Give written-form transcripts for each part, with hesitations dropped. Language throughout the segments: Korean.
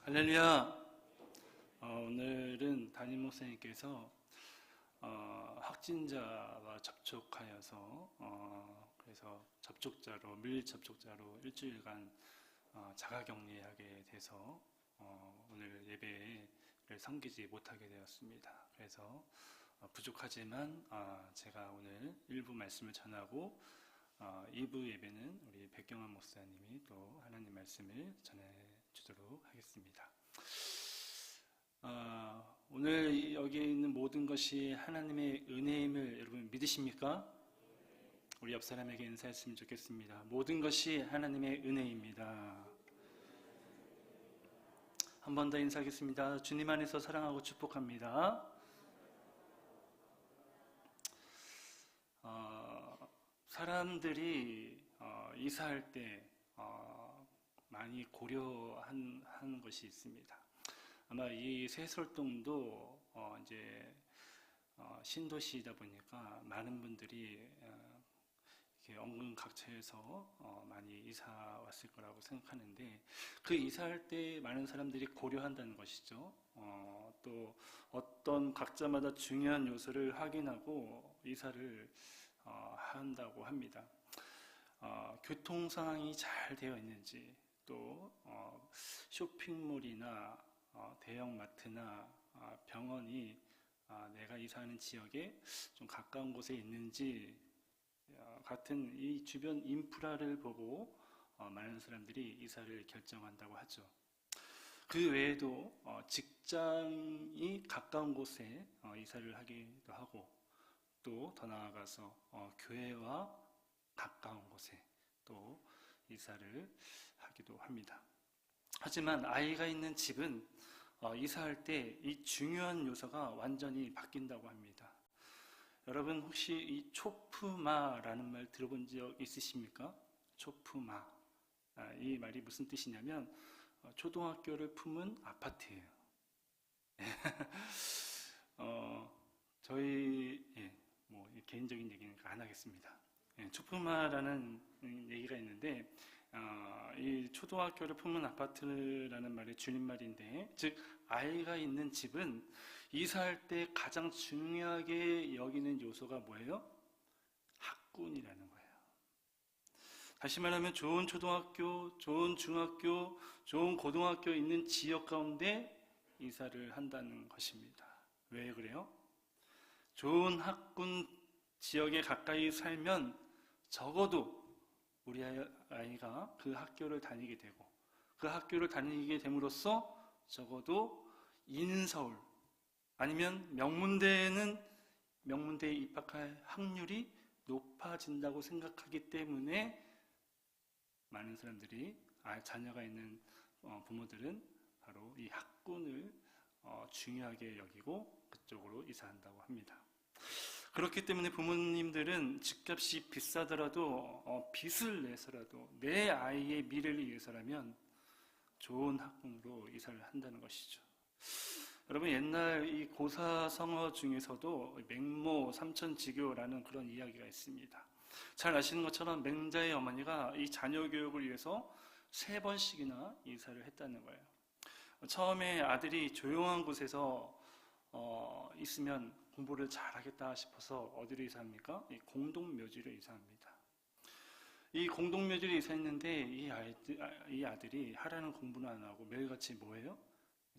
할렐루야. 오늘은 담임 목사님께서 확진자와 접촉하여서 그래서 접촉자로 밀 접촉자로 일주일간 자가격리하게 돼서 오늘 예배를 섬기지 못하게 되었습니다. 그래서 부족하지만 제가 오늘 일부 말씀을 전하고 2부 예배는 우리 백경환 목사님이 또 하나님 말씀을 전해주도록 하겠습니다. 오늘 여기에 있는 모든 것이 하나님의 은혜임을 여러분 믿으십니까? 우리 옆 사람에게 인사했으면 좋겠습니다. 모든 것이 하나님의 은혜입니다. 한 번 더 인사하겠습니다. 주님 안에서 사랑하고 축복합니다. 사람들이 이사할 때 많이 고려한 것이 있습니다. 아마 이 새솔동도 이제 신도시이다 보니까 많은 분들이 이렇게 언근각처에서 많이 이사 왔을 거라고 생각하는데, 그 이사할 때 많은 사람들이 고려한다는 것이죠. 또 어떤 각자마다 중요한 요소를 확인하고 이사를 한다고 합니다. 교통 상황이 잘 되어 있는지, 또 쇼핑몰이나 대형마트나 병원이 내가 이사하는 지역에 좀 가까운 곳에 있는지 같은 이 주변 인프라를 보고 많은 사람들이 이사를 결정한다고 하죠. 그 외에도 직장이 가까운 곳에 이사를 하기도 하고, 또 더 나아가서 교회와 가까운 곳에 또 이사를 하기도 합니다. 하지만 아이가 있는 집은 이사할 때 이 중요한 요소가 완전히 바뀐다고 합니다. 여러분 혹시 이 초프마라는 말 들어본 적 있으십니까? 초프마. 이 말이 무슨 뜻이냐면 초등학교를 품은 아파트예요. 저희 뭐 개인적인 얘기는 안 하겠습니다. 초프마라는 얘기가 있는데 이 초등학교를 품은 아파트라는 말의 줄임말인데, 즉 아이가 있는 집은 이사할 때 가장 중요하게 여기는 요소가 뭐예요? 학군이라는 거예요. 다시 말하면 좋은 초등학교, 좋은 중학교, 좋은 고등학교 있는 지역 가운데 이사를 한다는 것입니다. 왜 그래요? 좋은 학군 지역에 가까이 살면 적어도 우리 아이가 그 학교를 다니게 되고, 그 학교를 다니게 됨으로써 적어도 인서울 아니면 명문대에 입학할 확률이 높아진다고 생각하기 때문에 많은 사람들이 자녀가 있는 부모들은 바로 이 학군을 중요하게 여기고 그쪽으로 이사한다고 합니다. 그렇기 때문에 부모님들은 집값이 비싸더라도 빚을 내서라도 내 아이의 미래를 위해서라면 좋은 학군으로 이사를 한다는 것이죠. 여러분, 옛날 이 고사성어 중에서도 맹모 삼천지교라는 그런 이야기가 있습니다. 잘 아시는 것처럼 맹자의 어머니가 이 자녀 교육을 위해서 3번씩이나 이사를 했다는 거예요. 처음에 아들이 조용한 곳에서 있으면 공부를 잘하겠다 싶어서 어디로 이사합니까? 이 공동묘지로 이사합니다. 이 공동묘지로 이사했는데 이 아들이 하라는 공부는 안 하고 매일같이 뭐예요?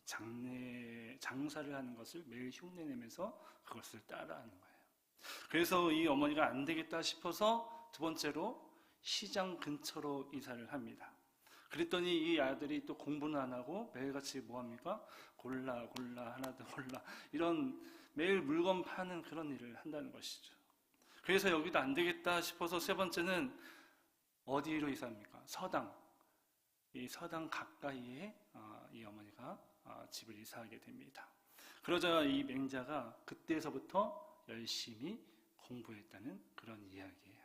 장사를 하는 것을 매일 흉내내면서 그것을 따라하는 거예요. 그래서 이 어머니가 안 되겠다 싶어서 2번째로 시장 근처로 이사를 합니다. 그랬더니 이 아들이 또 공부는 안 하고 매일같이 뭐합니까? 골라 하나 더 골라, 이런 매일 물건 파는 그런 일을 한다는 것이죠. 그래서 여기도 안 되겠다 싶어서 3번째는 어디로 이사합니까? 서당. 이 서당 가까이에 이 어머니가 집을 이사하게 됩니다. 그러자 이 맹자가 그때서부터 열심히 공부했다는 그런 이야기예요.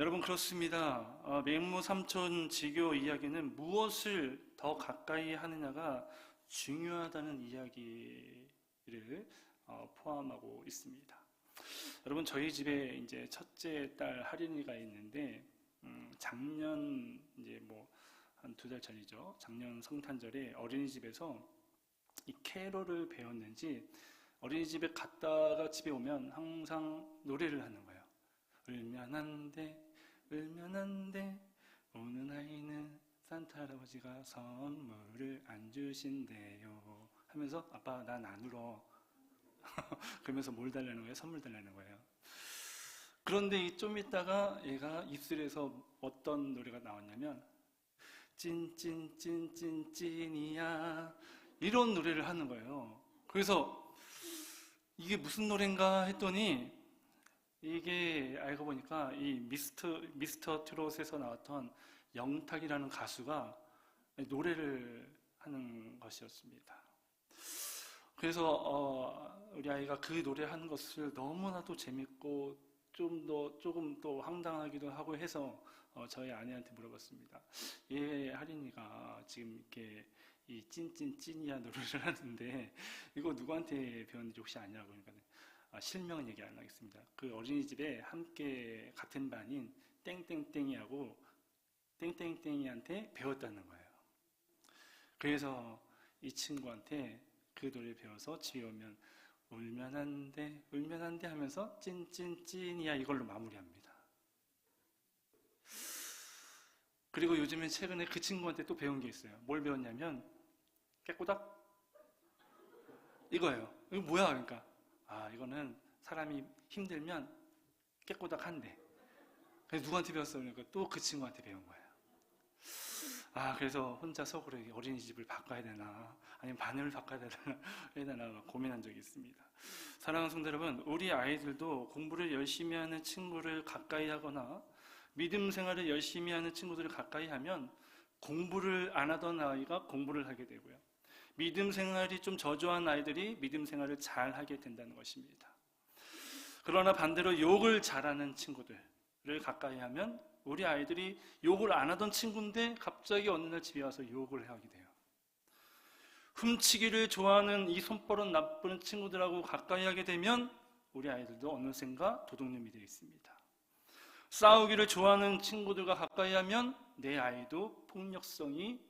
여러분, 그렇습니다. 맹모 삼촌 지교 이야기는 무엇을 더 가까이 하느냐가 중요하다는 이야기를 포함하고 있습니다. 여러분, 저희 집에 이제 첫째 딸 하린이가 있는데 작년 이제 뭐 한 2달 전이죠. 작년 성탄절에 어린이집에서 이 캐롤을 배웠는지 어린이집에 갔다가 집에 오면 항상 노래를 하는 거예요. 울면 안 돼, 울면 안 돼, 우는 아이는 산타 할아버지가 선물을 안 주신대요 하면서 아빠 난 안 울어 그러면서 뭘 달라는 거예요? 선물 달라는 거예요. 그런데 좀 있다가 얘가 입술에서 어떤 노래가 나왔냐면 찐찐찐찐찐이야 이런 노래를 하는 거예요. 그래서 이게 무슨 노래인가 했더니 이게 알고 보니까 이 미스터 트롯에서 나왔던 영탁이라는 가수가 노래를 하는 것이었습니다. 그래서 우리 아이가 그 노래하는 것을 너무나도 재밌고 조금 더 황당하기도 하고 해서 저희 아내한테 물어봤습니다. 얘 할인이가 지금 이렇게 이 찐찐찐이야 노래를 하는데 이거 누구한테 배웠는지 혹시 아냐고. 그러니까 실명은 얘기 안 하겠습니다. 그 어린이집에 함께 같은 반인 땡땡땡이하고 땡땡땡이한테 배웠다는 거예요. 그래서 이 친구한테 그 노래 배워서 집에 오면 울면 안 돼, 울면 안 돼 하면서 찐찐찐이야 이걸로 마무리합니다. 그리고 요즘에 최근에 그 친구한테 또 배운 게 있어요. 뭘 배웠냐면 깨꼬닥? 이거예요. 이거 뭐야? 그러니까 이거는 사람이 힘들면 깨꼬닥 한대. 그래서 누구한테 배웠어? 그러니까 또 그 친구한테 배운 거예요. 그래서 혼자 속으로 어린이집을 바꿔야 되나 아니면 반을 바꿔야 되나 고민한 적이 있습니다. 사랑하는 성도 여러분, 우리 아이들도 공부를 열심히 하는 친구를 가까이 하거나 믿음 생활을 열심히 하는 친구들을 가까이 하면 공부를 안 하던 아이가 공부를 하게 되고요. 믿음 생활이 좀 저조한 아이들이 믿음 생활을 잘 하게 된다는 것입니다. 그러나 반대로 욕을 잘하는 친구들을 가까이 하면 우리 아이들이 욕을 안 하던 친구인데 갑자기 어느 날 집에 와서 욕을 하게 돼요. 훔치기를 좋아하는 이 손버릇 나쁜 친구들하고 가까이 하게 되면 우리 아이들도 어느샌가 도둑놈이 되어 있습니다. 싸우기를 좋아하는 친구들과 가까이 하면 내 아이도 폭력성이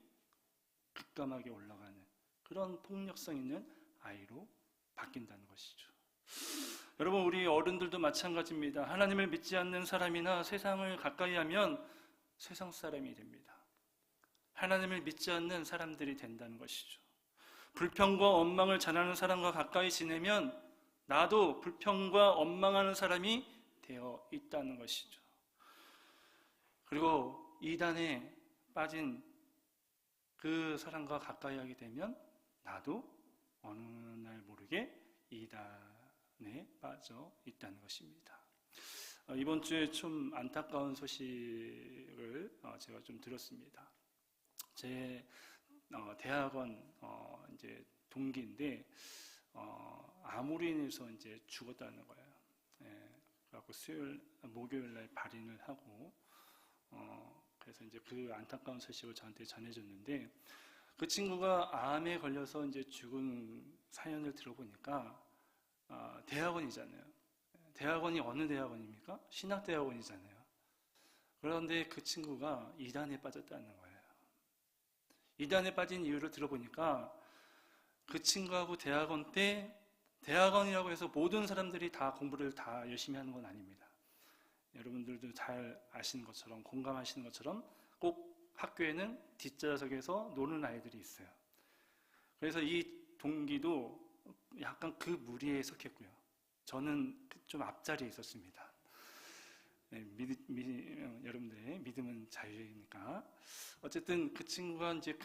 급감하게 올라가는 그런 폭력성 있는 아이로 바뀐다는 것이죠. 여러분, 우리 어른들도 마찬가지입니다. 하나님을 믿지 않는 사람이나 세상을 가까이 하면 세상 사람이 됩니다. 하나님을 믿지 않는 사람들이 된다는 것이죠. 불평과 원망을 잘하는 사람과 가까이 지내면 나도 불평과 원망하는 사람이 되어 있다는 것이죠. 그리고 이단에 빠진 그 사람과 가까이 하게 되면 나도 어느 날 모르게 이단에 빠져 있다는 것입니다. 이번 주에 좀 안타까운 소식을 제가 좀 들었습니다. 제 대학원 이제 동기인데 암으로 인해서 이제 죽었다는 거예요. 그래갖고 목요일 날 발인을 하고 그래서 이제 그 안타까운 소식을 저한테 전해줬는데 그 친구가 암에 걸려서 이제 죽은 사연을 들어보니까 대학원이잖아요. 대학원이 어느 대학원입니까? 신학대학원이잖아요. 그런데 그 친구가 이단에 빠졌다는 거예요. 이단에 빠진 이유를 들어보니까 그 친구하고 대학원 때 대학원이라고 해서 모든 사람들이 다 공부를 다 열심히 하는 건 아닙니다. 여러분들도 잘 아시는 것처럼 공감하시는 것처럼 꼭 학교에는 뒷좌석에서 노는 아이들이 있어요. 그래서 이 동기도 약간 그 무리에 속했고요. 저는 좀 앞자리에 있었습니다. 여러분들의 믿음은 자유니까. 어쨌든 그 친구가 이제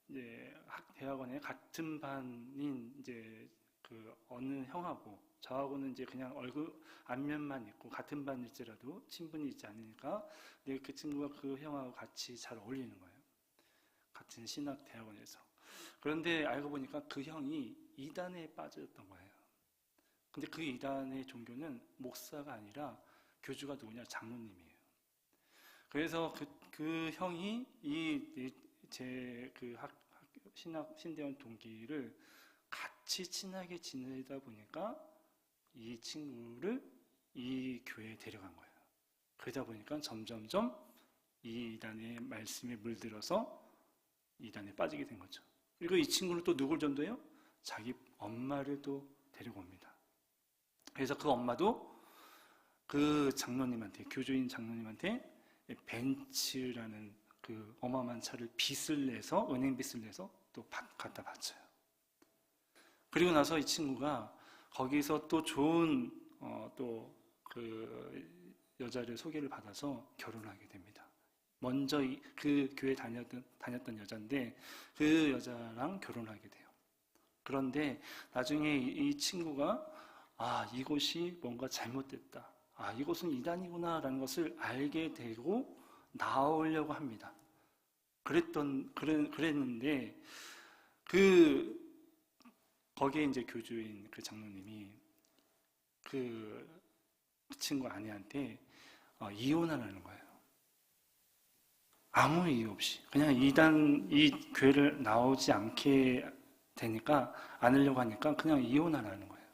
이제 대학원에 같은 반인 이제 그 어느 형하고 저하고는 이제 그냥 얼굴 안면만 있고 같은 반일지라도 친분이 있지 않으니까 근데 그 친구가 그 형하고 같이 잘 어울리는 거예요. 같은 신학 대학원에서. 그런데 알고 보니까 그 형이 이단에 빠졌던 거예요. 근데 그 이단의 종교는 목사가 아니라 교주가 누구냐? 장로님이에요. 그래서 그 형이 제 신대원 동기를 같이 친하게 지내다 보니까 이 친구를 이 교회에 데려간 거예요. 그러다 보니까 점점점 이 이단의 말씀에 물들어서 이단에 빠지게 된 거죠. 그리고 이 친구는 또 누굴 전도해요? 자기 엄마를 또 데리고 옵니다. 그래서 그 엄마도 그 장로님한테, 교주인 장로님한테 벤츠라는 그 어마어마한 차를 빚을 내서, 은행 빚을 내서 또 갖다 바쳐요. 그리고 나서 이 친구가 거기서 또 좋은 또 그 여자를 소개를 받아서 결혼하게 됩니다. 먼저 그 교회 다녔던 여자인데 그 여자랑 결혼하게 돼요. 그런데 나중에 이 친구가 이곳이 뭔가 잘못됐다. 이곳은 이단이구나라는 것을 알게 되고 나오려고 합니다. 그랬는데 거기에 이제 교주인 그 장로님이 그 친구 아내한테 이혼하라는 거예요. 아무 이유 없이 그냥 이 교회를 나오지 않게 되니까 않으려고 하니까 그냥 이혼하라는 거예요.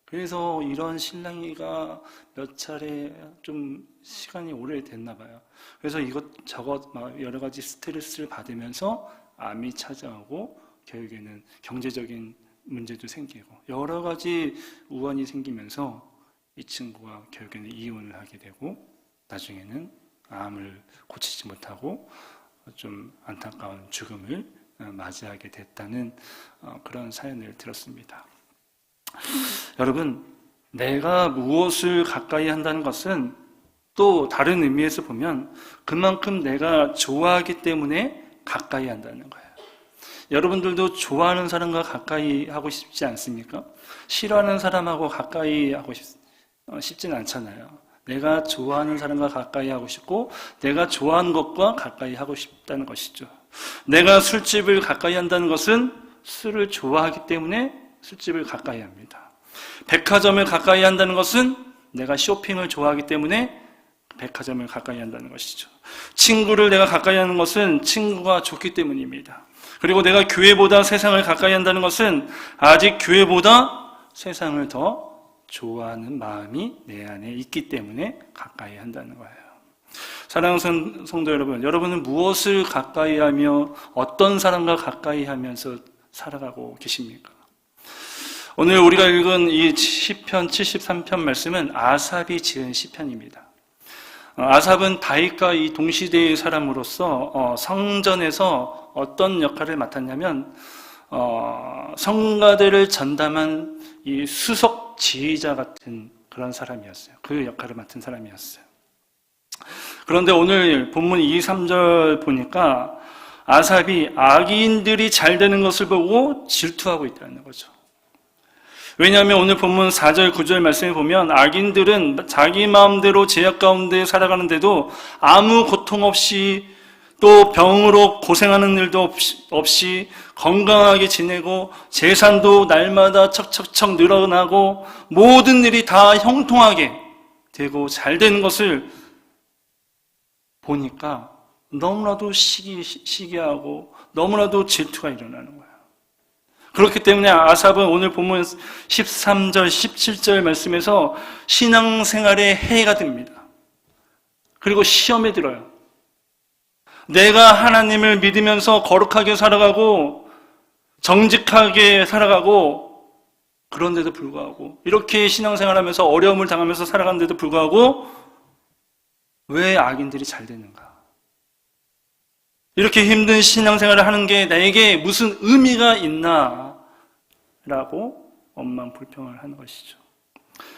그래서 이런 신랑이가 몇 차례 좀 시간이 오래됐나 봐요. 그래서 이것저것 막 여러 가지 스트레스를 받으면서 암이 찾아오고 결국에는 경제적인 문제도 생기고 여러 가지 우환이 생기면서 이 친구가 결국에는 이혼을 하게 되고 나중에는 암을 고치지 못하고 좀 안타까운 죽음을 맞이하게 됐다는 그런 사연을 들었습니다. 여러분, 내가 무엇을 가까이 한다는 것은 또 다른 의미에서 보면 그만큼 내가 좋아하기 때문에 가까이 한다는 거예요. 여러분들도 좋아하는 사람과 가까이 하고 싶지 않습니까? 싫어하는 사람하고 가까이 하고 싶지는 않잖아요. 내가 좋아하는 사람과 가까이 하고 싶고 내가 좋아하는 것과 가까이 하고 싶다는 것이죠. 내가 술집을 가까이 한다는 것은 술을 좋아하기 때문에 술집을 가까이 합니다. 백화점을 가까이 한다는 것은 내가 쇼핑을 좋아하기 때문에 백화점을 가까이 한다는 것이죠. 친구를 내가 가까이 하는 것은 친구가 좋기 때문입니다. 그리고 내가 교회보다 세상을 가까이 한다는 것은 아직 교회보다 세상을 더 좋아하는 마음이 내 안에 있기 때문에 가까이 한다는 거예요. 사랑하는 성도 여러분, 여러분은 무엇을 가까이 하며 어떤 사람과 가까이 하면서 살아가고 계십니까? 오늘 우리가 읽은 이 시편 73편 말씀은 아삽이 지은 시편입니다. 아삽은 다윗과 이 동시대의 사람으로서 성전에서 어떤 역할을 맡았냐면 성가대를 전담한 이 수석 지휘자 같은 그런 사람이었어요. 그 역할을 맡은 사람이었어요. 그런데 오늘 본문 2, 3절 보니까 아삽이 악인들이 잘 되는 것을 보고 질투하고 있다는 거죠. 왜냐하면 오늘 본문 4절, 9절 말씀에 보면 악인들은 자기 마음대로 제약 가운데 살아가는데도 아무 고통 없이 또 병으로 고생하는 일도 없이 건강하게 지내고 재산도 날마다 척척척 늘어나고 모든 일이 다 형통하게 되고 잘 되는 것을 보니까 너무나도 시기하고 너무나도 질투가 일어나는 거예요. 그렇기 때문에 아삽은 오늘 본문 13절, 17절 말씀에서 신앙생활에 해가 됩니다. 그리고 시험에 들어요. 내가 하나님을 믿으면서 거룩하게 살아가고 정직하게 살아가고 그런데도 불구하고 이렇게 신앙생활하면서 어려움을 당하면서 살아가는데도 불구하고 왜 악인들이 잘 되는가? 이렇게 힘든 신앙생활을 하는 게 나에게 무슨 의미가 있나? 라고 원망 불평을 하는 것이죠.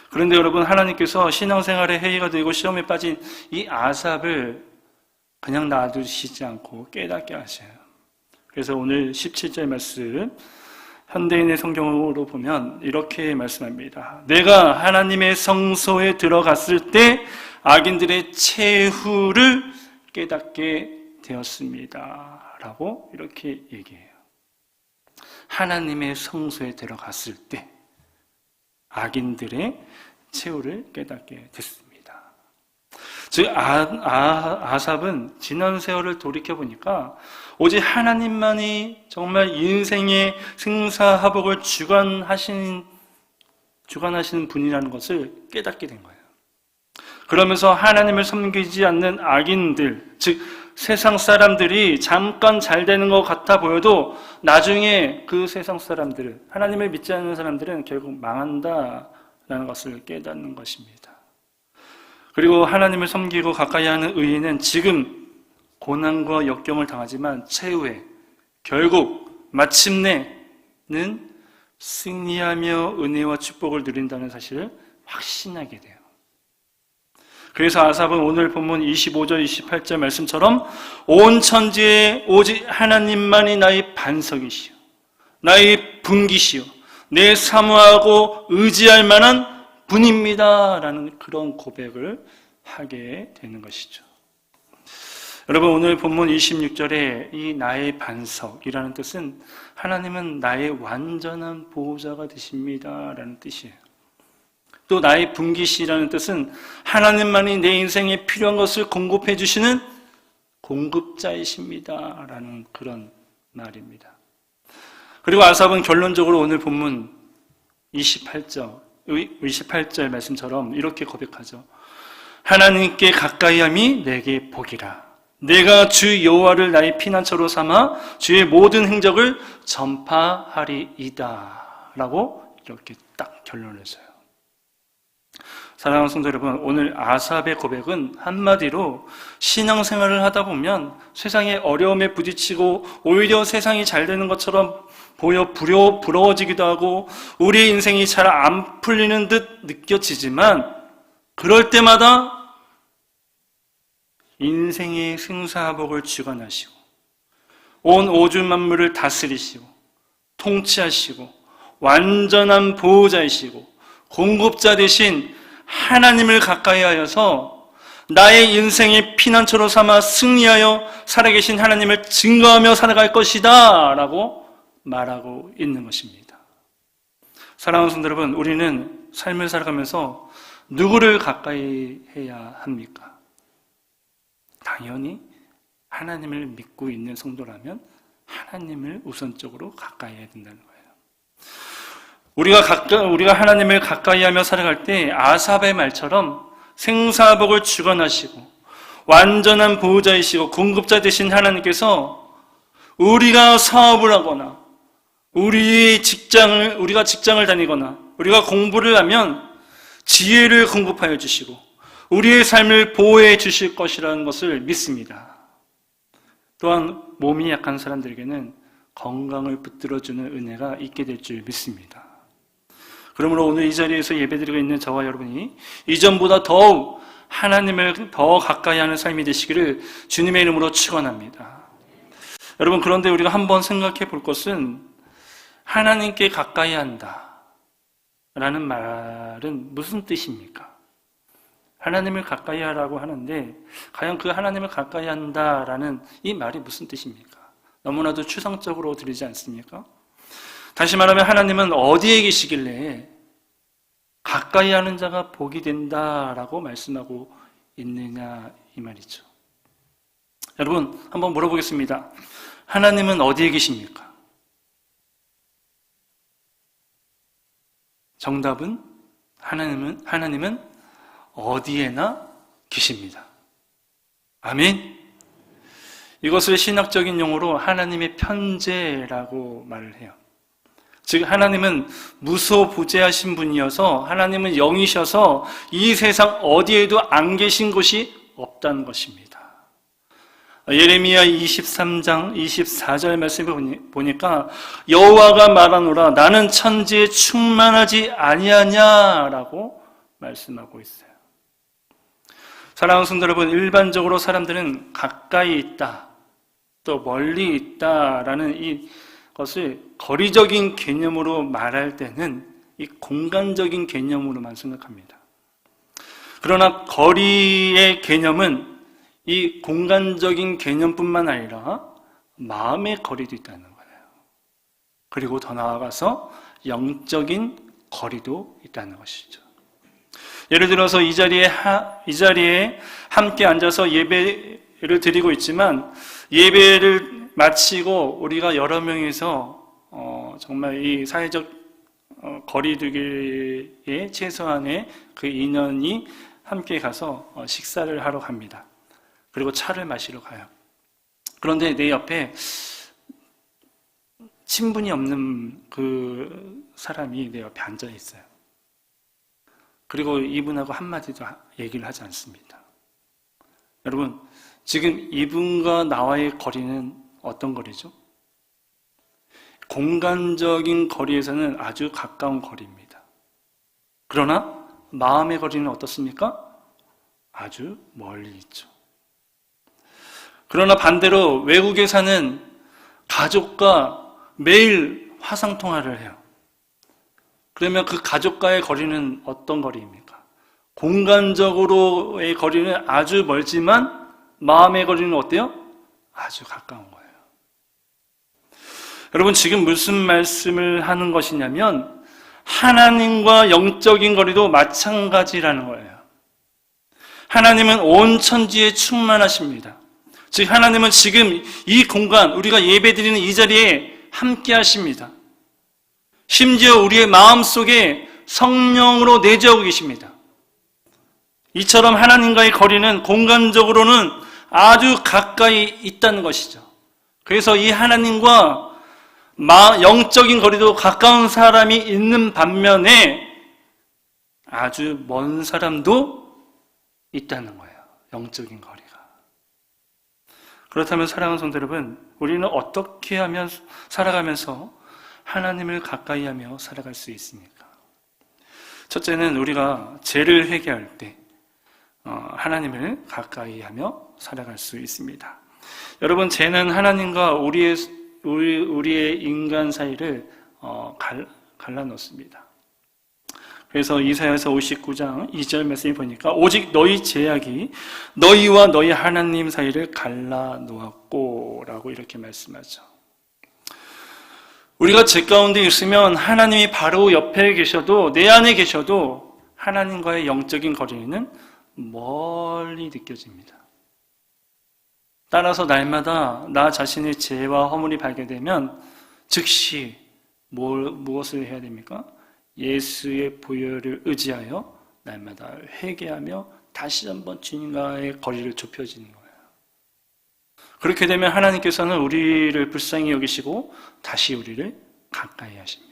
그런데 여러분, 하나님께서 신앙생활에 해이가 되고 시험에 빠진 이 아삽을 그냥 놔두시지 않고 깨닫게 하셔요. 그래서 오늘 17절 말씀 현대인의 성경으로 보면 이렇게 말씀합니다. 내가 하나님의 성소에 들어갔을 때 악인들의 최후를 깨닫게 되었습니다. 라고 이렇게 얘기해요. 하나님의 성소에 들어갔을 때 악인들의 최후를 깨닫게 됐습니다. 즉 아삽은 지난 세월을 돌이켜보니까 오직 하나님만이 정말 인생의 생사화복을 주관하시는 분이라는 것을 깨닫게 된 거예요. 그러면서 하나님을 섬기지 않는 악인들, 즉 세상 사람들이 잠깐 잘 되는 것 같아 보여도 나중에 그 세상 사람들은, 하나님을 믿지 않는 사람들은 결국 망한다라는 것을 깨닫는 것입니다. 그리고 하나님을 섬기고 가까이 하는 의인은 지금 고난과 역경을 당하지만 최후에 결국 마침내는 승리하며 은혜와 축복을 누린다는 사실을 확신하게 돼요. 그래서 아삽은 오늘 본문 25절, 28절 말씀처럼 온 천지에 오직 하나님만이 나의 반석이시오, 나의 분기시오, 내 사모하고 의지할 만한 분입니다 라는 그런 고백을 하게 되는 것이죠. 여러분, 오늘 본문 26절에 이 나의 반석이라는 뜻은 하나님은 나의 완전한 보호자가 되십니다 라는 뜻이에요. 또 나의 분기시라는 뜻은 하나님만이 내 인생에 필요한 것을 공급해 주시는 공급자이십니다 라는 그런 말입니다. 그리고 아삽은 결론적으로 오늘 본문 28절 말씀처럼 이렇게 고백하죠. 하나님께 가까이함이 내게 복이라. 내가 주 여호와를 나의 피난처로 삼아 주의 모든 행적을 전파하리이다 라고 이렇게 딱 결론을 써요. 사랑하는 성도 여러분, 오늘 아삽의 고백은 한마디로 신앙생활을 하다 보면 세상의 어려움에 부딪히고 오히려 세상이 잘 되는 것처럼 보여 부러워지기도 하고 우리의 인생이 잘 안 풀리는 듯 느껴지지만 그럴 때마다 인생의 승사복을 주관하시고 온 오주 만물을 다스리시고 통치하시고 완전한 보호자이시고 공급자 되신 하나님을 가까이 하여서 나의 인생의 피난처로 삼아 승리하여 살아계신 하나님을 증거하며 살아갈 것이다 라고 말하고 있는 것입니다. 사랑하는 성도 여러분, 우리는 삶을 살아가면서 누구를 가까이 해야 합니까? 당연히 하나님을 믿고 있는 성도라면 하나님을 우선적으로 가까이 해야 된다는 거예요. 우리가 하나님을 가까이 하며 살아갈 때 아삽의 말처럼 생사복을 주관하시고 완전한 보호자이시고 공급자 되신 하나님께서 우리가 사업을 하거나 우리가 직장을 다니거나 우리가 공부를 하면 지혜를 공급하여 주시고 우리의 삶을 보호해 주실 것이라는 것을 믿습니다. 또한 몸이 약한 사람들에게는 건강을 붙들어주는 은혜가 있게 될 줄 믿습니다. 그러므로 오늘 이 자리에서 예배드리고 있는 저와 여러분이 이전보다 더욱 하나님을 더 가까이 하는 삶이 되시기를 주님의 이름으로 축원합니다. 여러분, 그런데 우리가 한번 생각해 볼 것은 하나님께 가까이 한다 라는 말은 무슨 뜻입니까? 하나님을 가까이 하라고 하는데 과연 그 하나님을 가까이 한다라는 이 말이 무슨 뜻입니까? 너무나도 추상적으로 들리지 않습니까? 다시 말하면 하나님은 어디에 계시길래 가까이 하는 자가 복이 된다라고 말씀하고 있느냐 이 말이죠. 여러분, 한번 물어보겠습니다. 하나님은 어디에 계십니까? 정답은 하나님은 어디에나 계십니다. 아멘. 이것을 신학적인 용어로 하나님의 편재라고 말을 해요. 즉 하나님은 무소부재하신 분이어서 하나님은 영이셔서 이 세상 어디에도 안 계신 곳이 없다는 것입니다. 예레미야 23장 24절 말씀을 보니까 여호와가 말하노라 나는 천지에 충만하지 아니하냐라고 말씀하고 있어요. 사랑하는 성도 여러분, 일반적으로 사람들은 가까이 있다, 또 멀리 있다라는 이것을 거리적인 개념으로 말할 때는 이 공간적인 개념으로만 생각합니다. 그러나 거리의 개념은 이 공간적인 개념뿐만 아니라 마음의 거리도 있다는 거예요. 그리고 더 나아가서 영적인 거리도 있다는 것이죠. 예를 들어서 이 자리에 함께 앉아서 예배를 드리고 있지만 예배를 마치고 우리가 여러 명이서 정말 이 사회적 거리두기에 최소한의 그 인원이 함께 가서 식사를 하러 갑니다. 그리고 차를 마시러 가요. 그런데 내 옆에 친분이 없는 그 사람이 내 옆에 앉아 있어요. 그리고 이분하고 한마디도 얘기를 하지 않습니다. 여러분, 지금 이분과 나와의 거리는 어떤 거리죠? 공간적인 거리에서는 아주 가까운 거리입니다. 그러나 마음의 거리는 어떻습니까? 아주 멀리 있죠. 그러나 반대로 외국에 사는 가족과 매일 화상통화를 해요. 그러면 그 가족과의 거리는 어떤 거리입니까? 공간적으로의 거리는 아주 멀지만 마음의 거리는 어때요? 아주 가까운 거예요. 여러분, 지금 무슨 말씀을 하는 것이냐면 하나님과 영적인 거리도 마찬가지라는 거예요. 하나님은 온 천지에 충만하십니다. 즉 하나님은 지금 이 공간, 우리가 예배드리는 이 자리에 함께 하십니다. 심지어 우리의 마음속에 성령으로 내재하고 계십니다. 이처럼 하나님과의 거리는 공간적으로는 아주 가까이 있다는 것이죠. 그래서 이 하나님과 영적인 거리도 가까운 사람이 있는 반면에 아주 먼 사람도 있다는 거예요. 영적인 거리가. 그렇다면 사랑하는 성도 여러분, 우리는 어떻게 하면 살아가면서 하나님을 가까이 하며 살아갈 수 있습니까? 첫째는 우리가 죄를 회개할 때 하나님을 가까이 하며 살아갈 수 있습니다. 여러분, 죄는 하나님과 우리의 인간 사이를 갈라놓습니다. 그래서 이사야서 59장 2절 말씀을 보니까 오직 너희 죄악이 너희와 너희 하나님 사이를 갈라놓았고 라고 이렇게 말씀하죠. 우리가 죄 가운데 있으면 하나님이 바로 옆에 계셔도, 내 안에 계셔도 하나님과의 영적인 거리는 멀리 느껴집니다. 따라서 날마다 나 자신의 죄와 허물이 발견되면 즉시 무엇을 해야 됩니까? 예수의 보혈을 의지하여 날마다 회개하며 다시 한번 주님과의 거리를 좁혀지는 거예요. 그렇게 되면 하나님께서는 우리를 불쌍히 여기시고 다시 우리를 가까이 하십니다.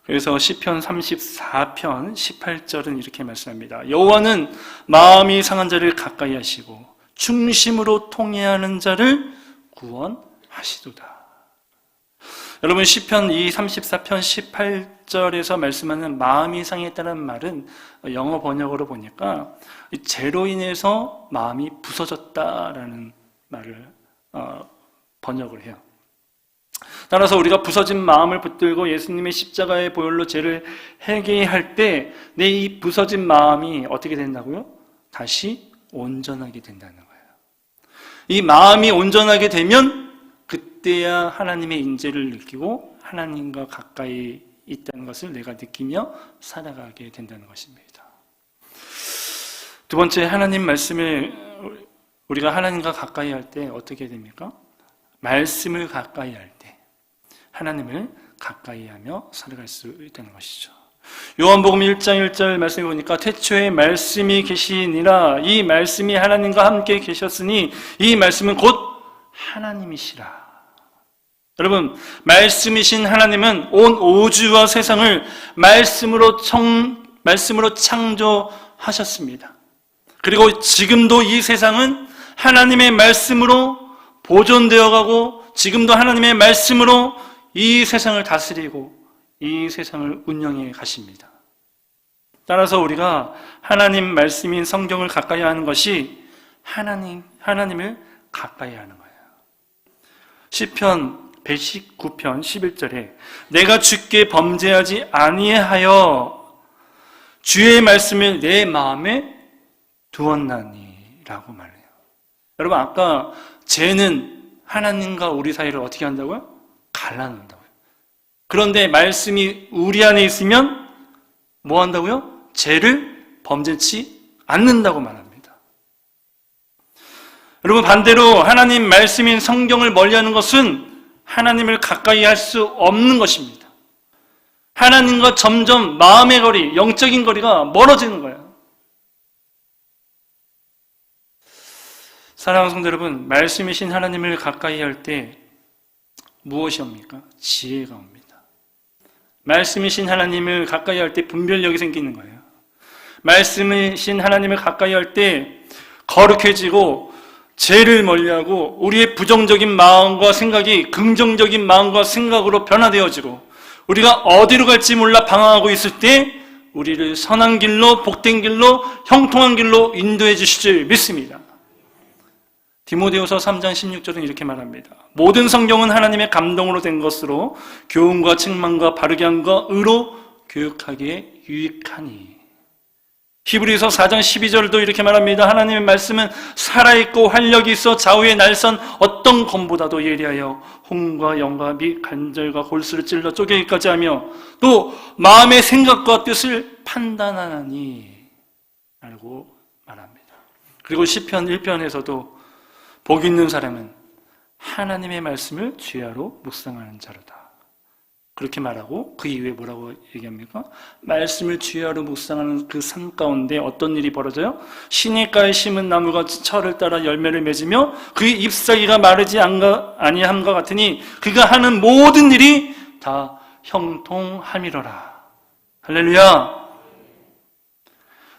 그래서 시편 34편 18절은 이렇게 말씀합니다. 여호와는 마음이 상한 자를 가까이 하시고 중심으로 통회하는 자를 구원하시도다. 여러분, 시편 이 34편 18절에서 말씀하는 마음이 상했다는 말은 영어 번역으로 보니까 죄로 인해서 마음이 부서졌다라는 말을 번역을 해요. 따라서 우리가 부서진 마음을 붙들고 예수님의 십자가의 보혈로 죄를 회개할 때 내 이 부서진 마음이 어떻게 된다고요? 다시 온전하게 된다는 거예요. 이 마음이 온전하게 되면 그때야 하나님의 인재를 느끼고 하나님과 가까이 있다는 것을 내가 느끼며 살아가게 된다는 것입니다. 두 번째, 하나님 말씀을 우리가 하나님과 가까이 할 때 어떻게 됩니까? 말씀을 가까이 할 때 하나님을 가까이 하며 살아갈 수 있다는 것이죠. 요한복음 1장 1절 말씀을 보니까 태초에 말씀이 계시니라. 이 말씀이 하나님과 함께 계셨으니 이 말씀은 곧 하나님이시라. 여러분, 말씀이신 하나님은 온 우주와 세상을 말씀으로 창조하셨습니다. 그리고 지금도 이 세상은 하나님의 말씀으로 보존되어 가고 지금도 하나님의 말씀으로 이 세상을 다스리고 이 세상을 운영해 가십니다. 따라서 우리가 하나님 말씀인 성경을 가까이 하는 것이 하나님을 가까이 하는 거예요. 시편 119편 11절에 내가 주께 범죄하지 아니하여 주의 말씀을 내 마음에 두었나니 라고 말해요. 여러분, 아까 죄는 하나님과 우리 사이를 어떻게 한다고요? 갈라놓는다고요. 그런데 말씀이 우리 안에 있으면 뭐 한다고요? 죄를 범죄치 않는다고 말합니다. 여러분, 반대로 하나님 말씀인 성경을 멀리하는 것은 하나님을 가까이 할 수 없는 것입니다. 하나님과 점점 마음의 거리, 영적인 거리가 멀어지는 거예요. 사랑하는 성도 여러분, 말씀이신 하나님을 가까이 할 때 무엇이 옵니까? 지혜가 옵니다. 말씀이신 하나님을 가까이 할 때 분별력이 생기는 거예요. 말씀이신 하나님을 가까이 할 때 거룩해지고 죄를 멀리하고 우리의 부정적인 마음과 생각이 긍정적인 마음과 생각으로 변화되어지고 우리가 어디로 갈지 몰라 방황하고 있을 때 우리를 선한 길로, 복된 길로, 형통한 길로 인도해 주실 줄 믿습니다. 디모데후서 3장 16절은 이렇게 말합니다. 모든 성경은 하나님의 감동으로 된 것으로 교훈과 책망과 바르게 함과 의로 교육하기에 유익하니. 히브리서 4장 12절도 이렇게 말합니다. 하나님의 말씀은 살아있고 활력이 있어 좌우의 날선 어떤 검보다도 예리하여 혼과 영과 및 관절과 골수를 찔러 쪼개기까지 하며 또 마음의 생각과 뜻을 판단하나니 라고 말합니다. 그리고 시편 1편에서도 복 있는 사람은 하나님의 말씀을 주야로 묵상하는 자로다. 그렇게 말하고 그 이후에 뭐라고 얘기합니까? 말씀을 주야로 묵상하는 그 삶 가운데 어떤 일이 벌어져요? 시냇가에 심은 나무가 철을 따라 열매를 맺으며 그의 잎사귀가 마르지 아니함과 같으니 그가 하는 모든 일이 다 형통함이로라. 할렐루야.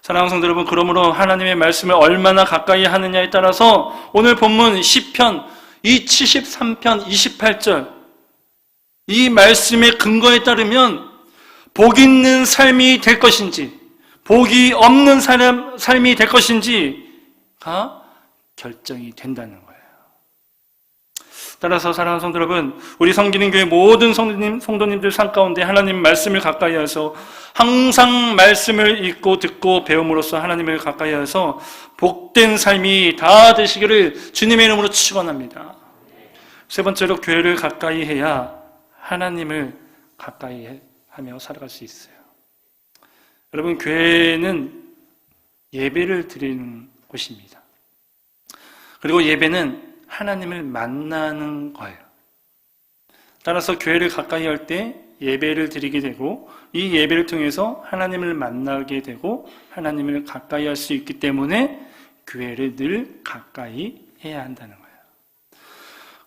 사랑하는 성도 여러분, 그러므로 하나님의 말씀을 얼마나 가까이 하느냐에 따라서 오늘 본문 시편 이 73편 28절 이 말씀의 근거에 따르면 복 있는 삶이 될 것인지 복이 없는 삶이 될 것인지가 결정이 된다는 거예요. 따라서 사랑하는 성도 여러분, 우리 성기는 교회 모든 성도님들 삶 가운데 하나님 말씀을 가까이 해서 항상 말씀을 읽고 듣고 배움으로써 하나님을 가까이 해서 복된 삶이 다 되시기를 주님의 이름으로 축원합니다. 세 번째로 교회를 가까이 해야 하나님을 가까이 하며 살아갈 수 있어요. 여러분, 교회는 예배를 드리는 곳입니다. 그리고 예배는 하나님을 만나는 거예요. 따라서 교회를 가까이 할 때 예배를 드리게 되고 이 예배를 통해서 하나님을 만나게 되고 하나님을 가까이 할 수 있기 때문에 교회를 늘 가까이 해야 한다는 거예요.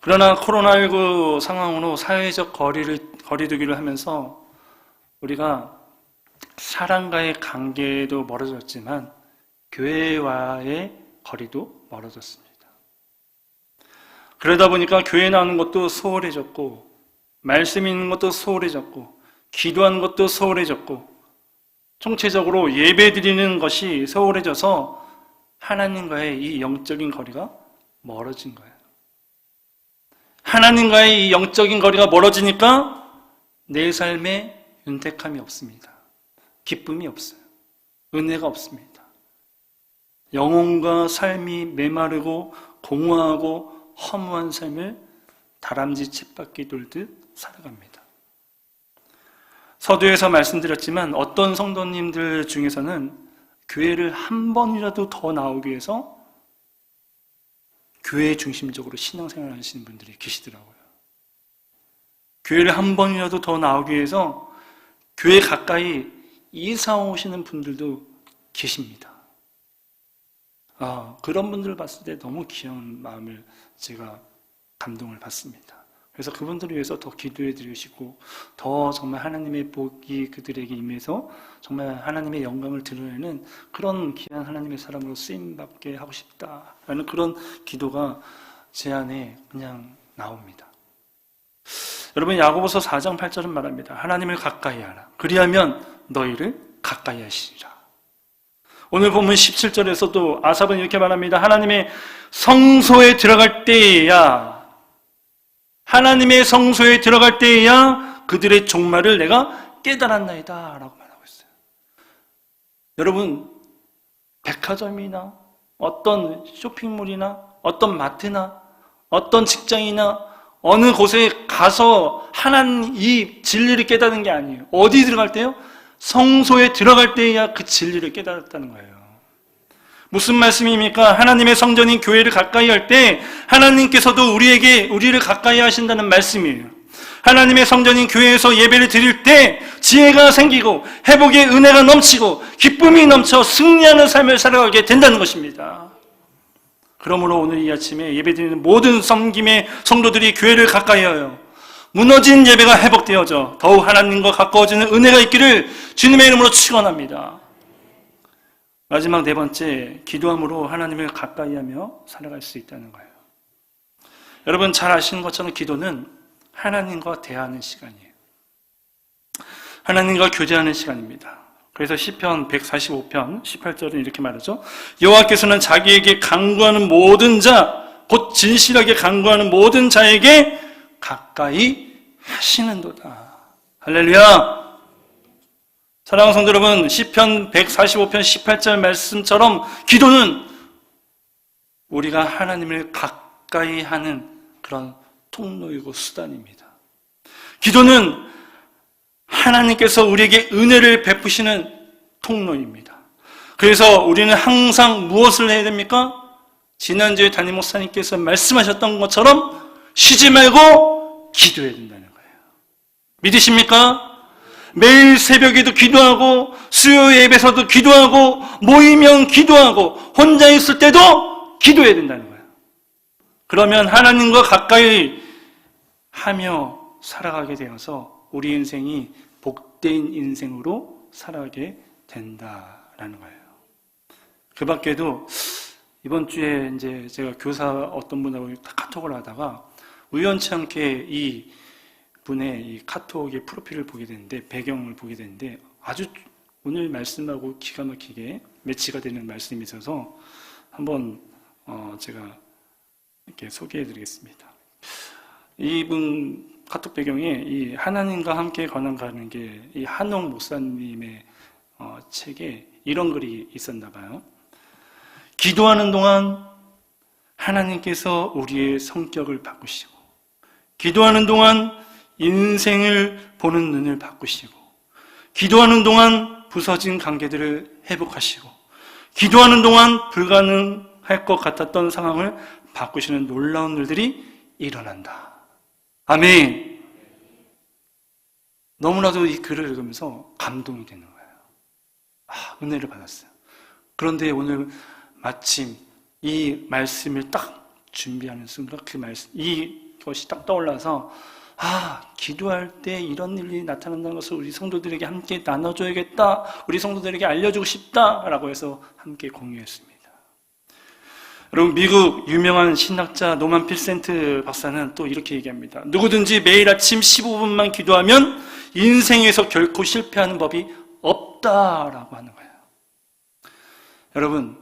그러나 코로나19 상황으로 사회적 거리두기를 하면서 우리가 사람과의 관계도 멀어졌지만 교회와의 거리도 멀어졌습니다. 그러다 보니까 교회 나오는 것도 소홀해졌고 말씀 있는 것도 소홀해졌고 기도하는 것도 소홀해졌고 총체적으로 예배 드리는 것이 소홀해져서 하나님과의 이 영적인 거리가 멀어진 거예요. 하나님과의 이 영적인 거리가 멀어지니까 내 삶에 윤택함이 없습니다. 기쁨이 없어요. 은혜가 없습니다. 영혼과 삶이 메마르고 공허하고 허무한 삶을 다람쥐 쳇바퀴 돌듯 살아갑니다. 서두에서 말씀드렸지만 어떤 성도님들 중에서는 교회를 한 번이라도 더 나오기 위해서 교회 중심적으로 신앙생활을 하시는 분들이 계시더라고요. 교회를 한 번이라도 더 나오기 위해서 교회 가까이 이사 오시는 분들도 계십니다. 그런 분들을 봤을 때 너무 귀여운 마음을 제가 감동을 받습니다. 그래서 그분들을 위해서 더 기도해 드리시고 더 정말 하나님의 복이 그들에게 임해서 정말 하나님의 영광을 드러내는 그런 귀한 하나님의 사람으로 쓰임받게 하고 싶다라는 그런 기도가 제 안에 그냥 나옵니다. 여러분, 야고보서 4장 8절은 말합니다. 하나님을 가까이 하라. 그리하면 너희를 가까이 하시리라. 오늘 본문 17절에서도 아삽은 이렇게 말합니다. 하나님의 성소에 들어갈 때에야 하나님의 성소에 들어갈 때에야 그들의 종말을 내가 깨달았나이다 라고 말하고 있어요. 여러분, 백화점이나 어떤 쇼핑몰이나 어떤 마트나 어떤 직장이나 어느 곳에 가서 하나님 이 진리를 깨닫는 게 아니에요. 어디 들어갈 때요? 성소에 들어갈 때에야 그 진리를 깨달았다는 거예요. 무슨 말씀입니까? 하나님의 성전인 교회를 가까이 할 때 하나님께서도 우리를 가까이 하신다는 말씀이에요. 하나님의 성전인 교회에서 예배를 드릴 때 지혜가 생기고 회복의 은혜가 넘치고 기쁨이 넘쳐 승리하는 삶을 살아가게 된다는 것입니다. 그러므로 오늘 이 아침에 예배드리는 모든 섬김의 성도들이 교회를 가까이 하여 무너진 예배가 회복되어져 더욱 하나님과 가까워지는 은혜가 있기를 주님의 이름으로 축원합니다. 마지막 네 번째, 기도함으로 하나님을 가까이 하며 살아갈 수 있다는 거예요. 여러분 잘 아시는 것처럼 기도는 하나님과 대화하는 시간이에요. 하나님과 교제하는 시간입니다. 그래서 시편 145편 18절은 이렇게 말하죠. 여호와께서는 자기에게 간구하는 모든 자, 곧 진실하게 간구하는 모든 자에게 가까이 하시는도다. 할렐루야. 사랑하는 성도 여러분, 시편 145편 18절 말씀처럼 기도는 우리가 하나님을 가까이 하는 그런 통로이고 수단입니다. 기도는 하나님께서 우리에게 은혜를 베푸시는 통로입니다. 그래서 우리는 항상 무엇을 해야 됩니까? 지난주에 담임 목사님께서 말씀하셨던 것처럼 쉬지 말고 기도해야 된다는 거예요. 믿으십니까? 매일 새벽에도 기도하고 수요 예배에서도 기도하고 모이면 기도하고 혼자 있을 때도 기도해야 된다는 거예요. 그러면 하나님과 가까이 하며 살아가게 되어서 우리 인생이 복된 인생으로 살아가게 된다라는 거예요. 그 밖에도 이번 주에 이제 제가 교사 어떤 분하고 카톡을 하다가 우연치 않게 이 분의 이 카톡의 프로필을 보게 됐는데, 배경을 보게 됐는데 아주 오늘 말씀하고 기가 막히게 매치가 되는 말씀이 있어서 한번 제가 이렇게 소개해 드리겠습니다. 이분 카톡 배경에 이 하나님과 함께 걸어가는 게 이 한옥 목사님의 책에 이런 글이 있었나 봐요. 기도하는 동안 하나님께서 우리의 성격을 바꾸시고, 기도하는 동안 인생을 보는 눈을 바꾸시고, 기도하는 동안 부서진 관계들을 회복하시고, 기도하는 동안 불가능할 것 같았던 상황을 바꾸시는 놀라운 일들이 일어난다. 아멘. 너무나도 이 글을 읽으면서 감동이 되는 거예요. 은혜를 받았어요. 그런데 오늘 마침 이 말씀을 딱 준비하는 순간 그 말씀, 이것이 딱 떠올라서 기도할 때 이런 일이 나타난다는 것을 우리 성도들에게 함께 나눠줘야겠다, 우리 성도들에게 알려주고 싶다라고 해서 함께 공유했습니다. 여러분, 미국 유명한 신학자 노만 필센트 박사는 또 이렇게 얘기합니다. 누구든지 매일 아침 15분만 기도하면 인생에서 결코 실패하는 법이 없다라고 하는 거예요. 여러분,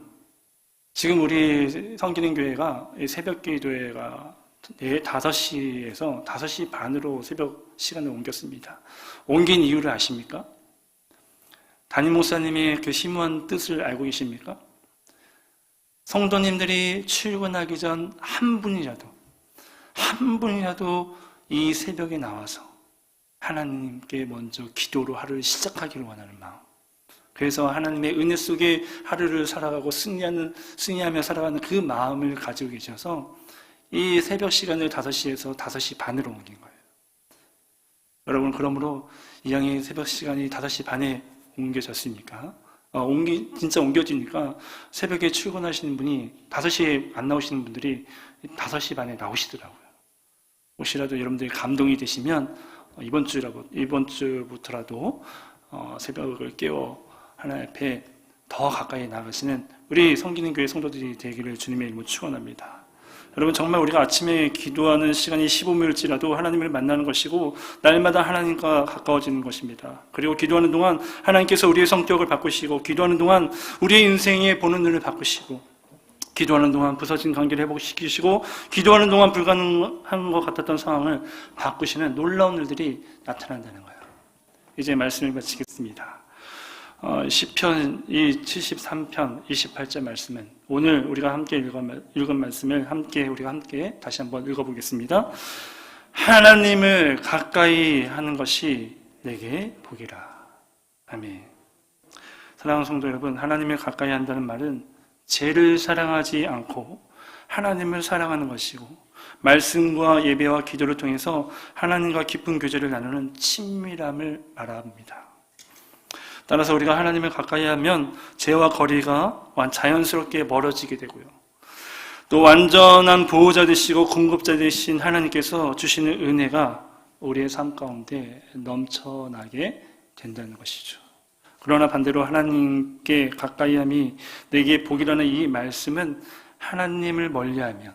지금 우리 성기능 교회가 새벽 기도회가 5시에서 5시 반으로 새벽 시간을 옮겼습니다. 옮긴 이유를 아십니까? 담임 목사님의 그 심오한 뜻을 알고 계십니까? 성도님들이 출근하기 전 한 분이라도 이 새벽에 나와서 하나님께 먼저 기도로 하루를 시작하기를 원하는 마음. 그래서 하나님의 은혜 속에 하루를 살아가고 승리하며 살아가는 그 마음을 가지고 계셔서 이 새벽 시간을 5시에서 5시 반으로 옮긴 거예요. 여러분, 그러므로 이 양의 새벽 시간이 5시 반에 옮겨졌으니까, 진짜 옮겨지니까 새벽에 출근하시는 분이 5시에 안 나오시는 분들이 5시 반에 나오시더라고요. 혹시라도 여러분들이 감동이 되시면 이번 주부터라도 새벽을 깨워 하나님 앞에 더 가까이 나가시는 우리 성기능 교회 성도들이 되기를 주님의 이름으로 축원합니다. 여러분, 정말 우리가 아침에 기도하는 시간이 15분일지라도 하나님을 만나는 것이고 날마다 하나님과 가까워지는 것입니다. 그리고 기도하는 동안 하나님께서 우리의 성격을 바꾸시고, 기도하는 동안 우리의 인생에 보는 눈을 바꾸시고, 기도하는 동안 부서진 관계를 회복시키시고, 기도하는 동안 불가능한 것 같았던 상황을 바꾸시는 놀라운 일들이 나타난다는 거예요. 이제 말씀을 마치겠습니다. 시편 73편 28절 말씀은 오늘 우리가 함께 읽은 말씀을 우리가 함께 다시 한번 읽어보겠습니다. 하나님을 가까이 하는 것이 내게 복이라. 아멘. 사랑하는 성도 여러분, 하나님을 가까이 한다는 말은 죄를 사랑하지 않고 하나님을 사랑하는 것이고, 말씀과 예배와 기도를 통해서 하나님과 깊은 교제를 나누는 친밀함을 말합니다. 따라서 우리가 하나님을 가까이 하면 죄와 거리가 자연스럽게 멀어지게 되고요. 또 완전한 보호자 되시고 공급자 되신 하나님께서 주시는 은혜가 우리의 삶 가운데 넘쳐나게 된다는 것이죠. 그러나 반대로 하나님께 가까이함이 내게 복이라는 이 말씀은 하나님을 멀리하면,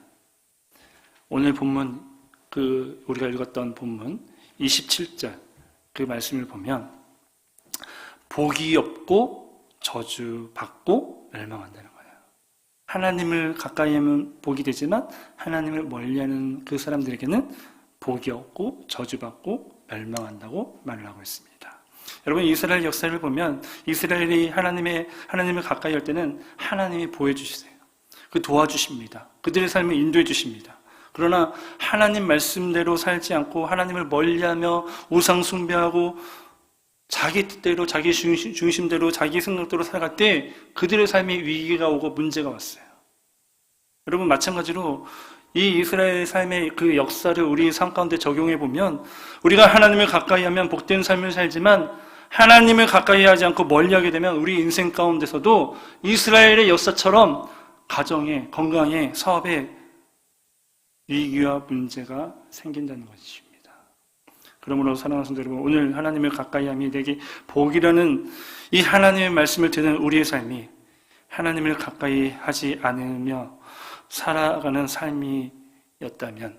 오늘 본문 우리가 읽었던 본문 27절 그 말씀을 보면 복이 없고 저주받고 멸망한다는 거예요. 하나님을 가까이 하면 복이 되지만 하나님을 멀리하는 그 사람들에게는 복이 없고 저주받고 멸망한다고 말을 하고 있습니다. 여러분, 이스라엘 역사를 보면 이스라엘이 하나님을 가까이 할 때는 하나님이 보호해 주시세요. 도와주십니다. 그들의 삶을 인도해 주십니다. 그러나 하나님 말씀대로 살지 않고 하나님을 멀리하며 우상 숭배하고 자기 뜻대로, 자기 중심대로, 자기 생각대로 살아갈 때 그들의 삶에 위기가 오고 문제가 왔어요. 여러분, 마찬가지로 이 이스라엘 삶의 그 역사를 우리 삶 가운데 적용해 보면 우리가 하나님을 가까이 하면 복된 삶을 살지만 하나님을 가까이 하지 않고 멀리하게 되면 우리 인생 가운데서도 이스라엘의 역사처럼 가정에, 건강에, 사업에 위기와 문제가 생긴다는 것입니다. 그러므로 사랑하는 성도 여러분, 오늘 하나님을 가까이함이 내게 복이라는 이 하나님의 말씀을 듣는 우리의 삶이 하나님을 가까이 하지 않으며 살아가는 삶이었다면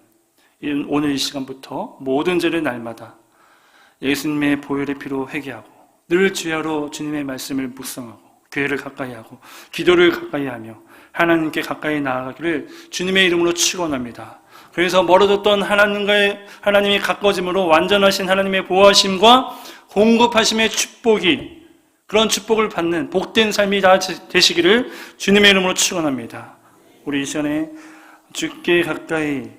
오늘 이 시간부터 모든 죄를 날마다 예수님의 보혈의 피로 회개하고 늘 주야로 주님의 말씀을 묵상하고 교회를 가까이하고 기도를 가까이하며 하나님께 가까이 나아가기를 주님의 이름으로 축원합니다. 그래서 멀어졌던 하나님이 가까워짐으로 완전하신 하나님의 보호하심과 공급하심의 축복이, 그런 축복을 받는 복된 삶이 다 되시기를 주님의 이름으로 축원합니다. 우리 이 시간에 주께 가까이